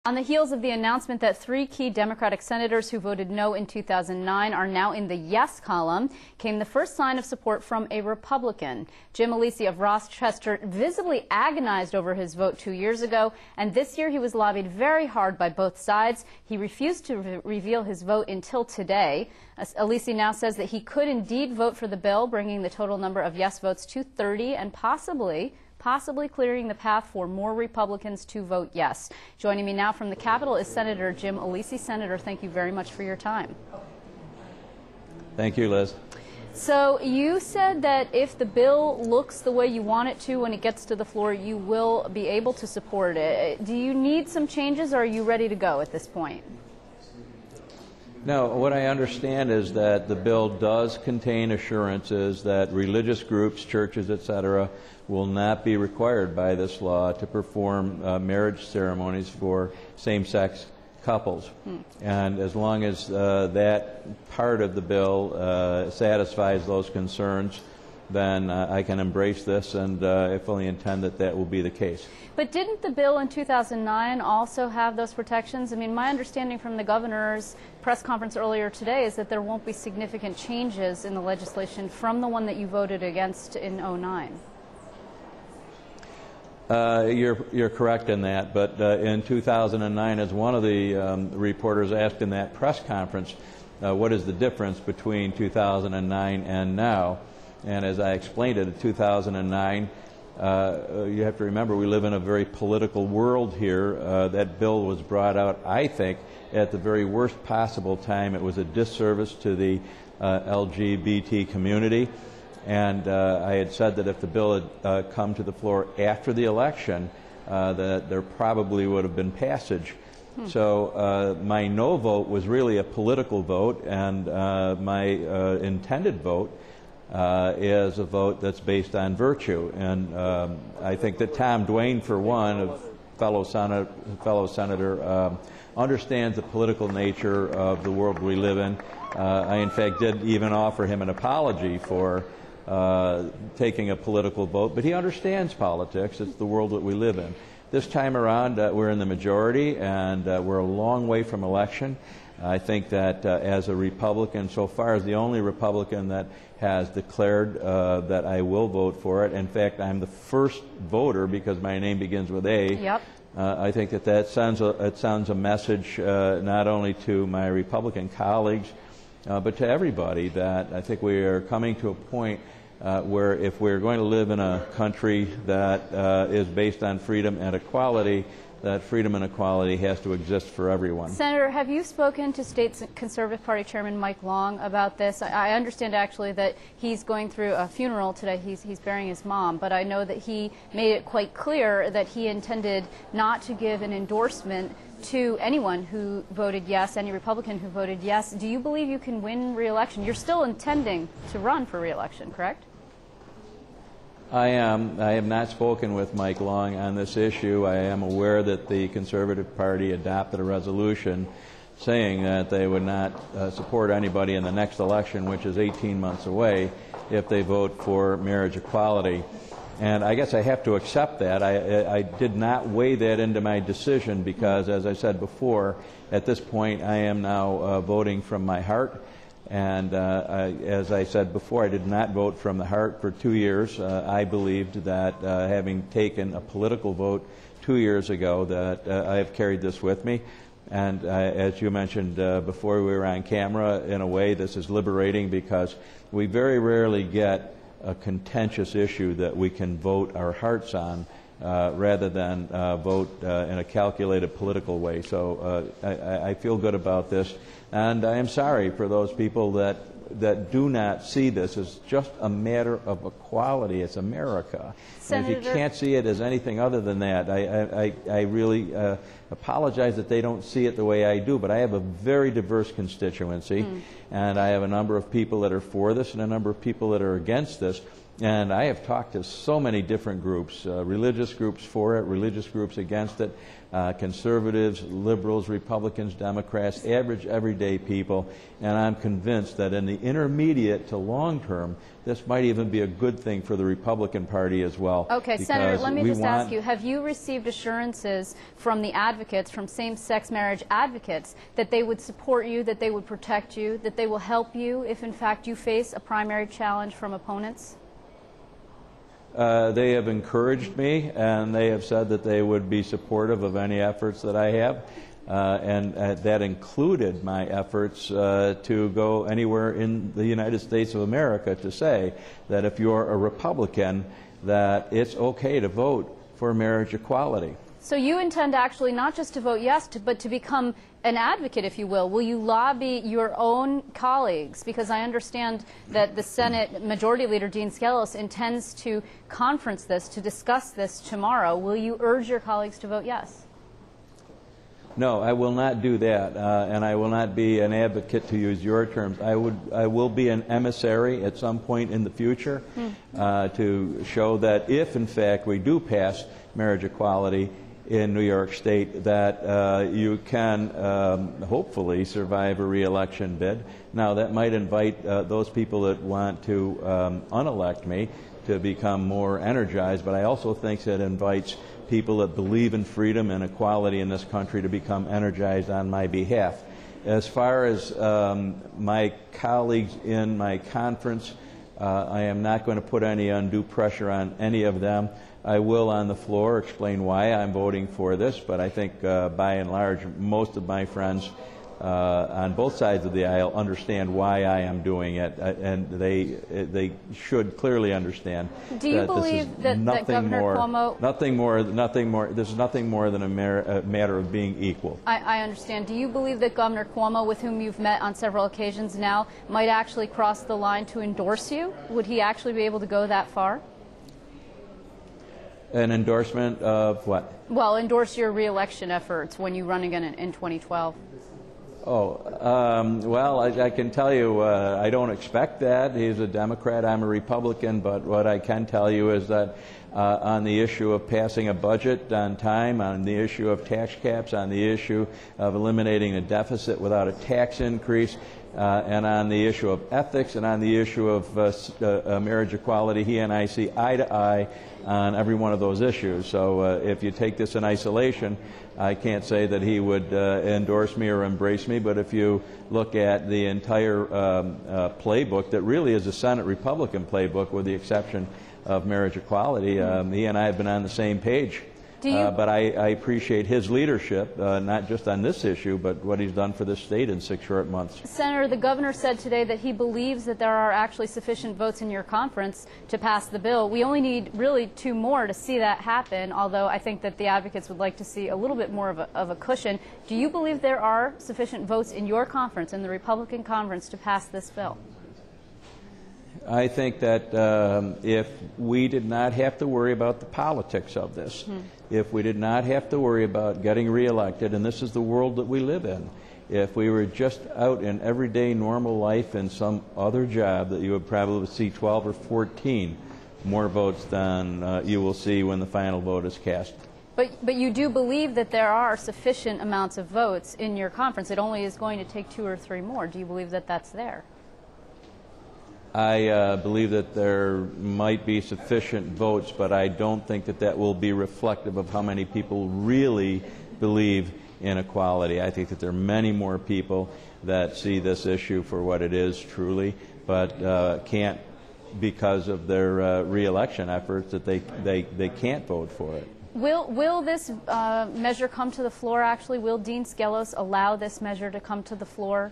On the heels of the announcement that 3 key Democratic senators who voted no in 2009 are now in the yes column, came the first sign of support from a Republican. Jim Alesi of Rochester visibly agonized over his vote 2 years ago, and this year he was lobbied very hard by both sides. He refused to reveal his vote until today. Alesi now says that he could indeed vote for the bill, bringing the total number of yes votes to 30 and possibly clearing the path for more Republicans to vote yes. Joining me now from the Capitol is Senator Jim Alesi. Senator, thank you very much for your time. Thank you, Liz. So you said that if the bill looks the way you want it to when it gets to the floor, you will be able to support it. Do you need some changes, or are you ready to go at this point? No, what I understand is that the bill does contain assurances that religious groups, churches, etc., will not be required by this law to perform marriage ceremonies for same-sex couples. And as long as that part of the bill satisfies those concerns, then I can embrace this, and I fully intend that that will be the case. But didn't the bill in 2009 also have those protections? I mean, my understanding from the governor's press conference earlier today is that there won't be significant changes in the legislation from the one that you voted against in 2009. You're correct in that, but in 2009, as one of the reporters asked in that press conference, what is the difference between 2009 and now? And as I explained it, in 2009, you have to remember we live in a very political world here. That bill was brought out, I think, at the very worst possible time. It was a disservice to the LGBT community. And I had said that if the bill had come to the floor after the election, that there probably would have been passage. So my no vote was really a political vote, and my intended vote is a vote that's based on virtue. And I think that Tom Duane, for one, a fellow senator, understands the political nature of the world we live in. I, in fact, did even offer him an apology for taking a political vote, but he understands politics. It's the world that we live in. This time around, we're in the majority, and we're a long way from election. I think that as a Republican, so far as the only Republican that has declared that I will vote for it, in fact, I'm the first voter because my name begins with A. Yep. I think that sends a message not only to my Republican colleagues, but to everybody, that I think we are coming to a point where if we're going to live in a country that is based on freedom and equality, that freedom and equality has to exist for everyone. Senator, have you spoken to State Conservative Party Chairman Mike Long about this? I understand actually that he's going through a funeral today. He's burying his mom, but I know that he made it quite clear that he intended not to give an endorsement to anyone who voted yes, any Republican who voted yes. Do you believe you can win re-election? You're still intending to run for re-election, correct? I am. I have not spoken with Mike Long on this issue. I am aware that the Conservative Party adopted a resolution saying that they would not support anybody in the next election, which is 18 months away, if they vote for marriage equality. And I guess I have to accept that. I did not weigh that into my decision because, as I said before, at this point I am now voting from my heart. And as I said before, I did not vote from the heart for 2 years. I believed that having taken a political vote 2 years ago, that I have carried this with me. And as you mentioned before we were on camera, in a way this is liberating because we very rarely get a contentious issue that we can vote our hearts on rather than vote in a calculated political way. So I feel good about this. And I am sorry for those people that do not see this as just a matter of equality. It's America. And if you can't see it as anything other than that, I really apologize that they don't see it the way I do. But I have a very diverse constituency, and I have a number of people that are for this and a number of people that are against this. And I have talked to so many different groups, religious groups for it, religious groups against it, conservatives, liberals, Republicans, Democrats, average everyday people, and I'm convinced that in the intermediate to long term, this might even be a good thing for the Republican Party as well. Okay, Senator, let me just ask you, have you received assurances from the advocates, from same-sex marriage advocates, that they would support you, that they would protect you, that they will help you if in fact you face a primary challenge from opponents? They have encouraged me, and they have said that they would be supportive of any efforts that I have, and that included my efforts to go anywhere in the United States of America to say that if you're a Republican, that it's okay to vote for marriage equality. So you intend actually not just to vote yes, but to become an advocate, if you will. Will you lobby your own colleagues? Because I understand that the Senate Majority Leader Dean Skelos intends to conference this, to discuss this tomorrow. Will you urge your colleagues to vote yes? No, I will not do that, and I will not be an advocate, to use your terms. I will be an emissary at some point in the future to show that if, in fact, we do pass marriage equality in New York State, that you can hopefully survive a re-election bid. Now, that might invite those people that want to unelect me to become more energized, but I also think that invites people that believe in freedom and equality in this country to become energized on my behalf. As far as my colleagues in my conference, I am not going to put any undue pressure on any of them. I will on the floor explain why I'm voting for this, but I think by and large most of my friends on both sides of the aisle understand why I am doing it, and they should clearly understand. Do you believe that Governor Cuomo... This is nothing more than a matter of being equal. I understand. Do you believe that Governor Cuomo, with whom you've met on several occasions now, might actually cross the line to endorse you? Would he actually be able to go that far? An endorsement of what? Well, endorse your re-election efforts when you run again in 2012. Well, I can tell you I don't expect that. He's a Democrat, I'm a Republican, but what I can tell you is that on the issue of passing a budget on time, on the issue of tax caps, on the issue of eliminating a deficit without a tax increase, and on the issue of ethics and on the issue of marriage equality, he and I see eye to eye on every one of those issues. So if you take this in isolation, I can't say that he would endorse me or embrace me, but if you look at the entire playbook that really is a Senate Republican playbook with the exception of marriage equality, he and I have been on the same page. But I appreciate his leadership, not just on this issue, but what he's done for this state in 6 short months. Senator, the governor said today that he believes that there are actually sufficient votes in your conference to pass the bill. We only need really 2 more to see that happen, although I think that the advocates would like to see a little bit more of a cushion. Do you believe there are sufficient votes in your conference, in the Republican conference, to pass this bill? I think that if we did not have to worry about the politics of this, if we did not have to worry about getting reelected, and this is the world that we live in, if we were just out in everyday normal life in some other job, that you would probably see 12 or 14 more votes than you will see when the final vote is cast. But you do believe that there are sufficient amounts of votes in your conference. It only is going to take 2 or 3 more. Do you believe that that's there? I believe that there might be sufficient votes, but I don't think that that will be reflective of how many people really believe in equality. I think that there are many more people that see this issue for what it is truly, but can't, because of their re-election efforts, that they can't vote for it. Will this measure come to the floor, actually? Will Dean Skelos allow this measure to come to the floor?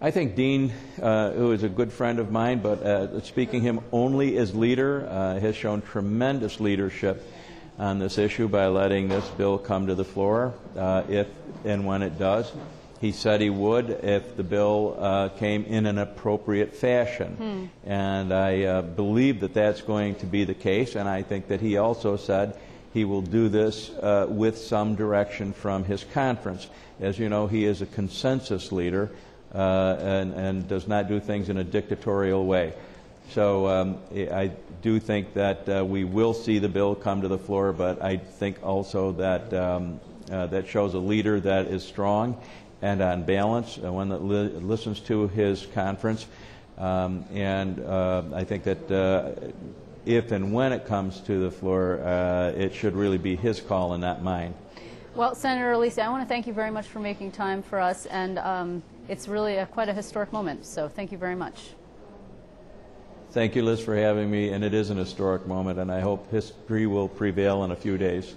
I think Dean, who is a good friend of mine, but speaking him only as leader, has shown tremendous leadership on this issue by letting this bill come to the floor if and when it does. He said he would if the bill came in an appropriate fashion. And I believe that that's going to be the case, and I think that he also said he will do this with some direction from his conference. As you know, he is a consensus leader. And does not do things in a dictatorial way. So I do think that we will see the bill come to the floor, but I think also that that shows a leader that is strong and on balance, one that listens to his conference. And I think that if and when it comes to the floor, it should really be his call and not mine. Well, Senator Alesi, I want to thank you very much for making time for us, and it's really quite a historic moment, so thank you very much. Thank you, Liz, for having me, and it is an historic moment, and I hope history will prevail in a few days.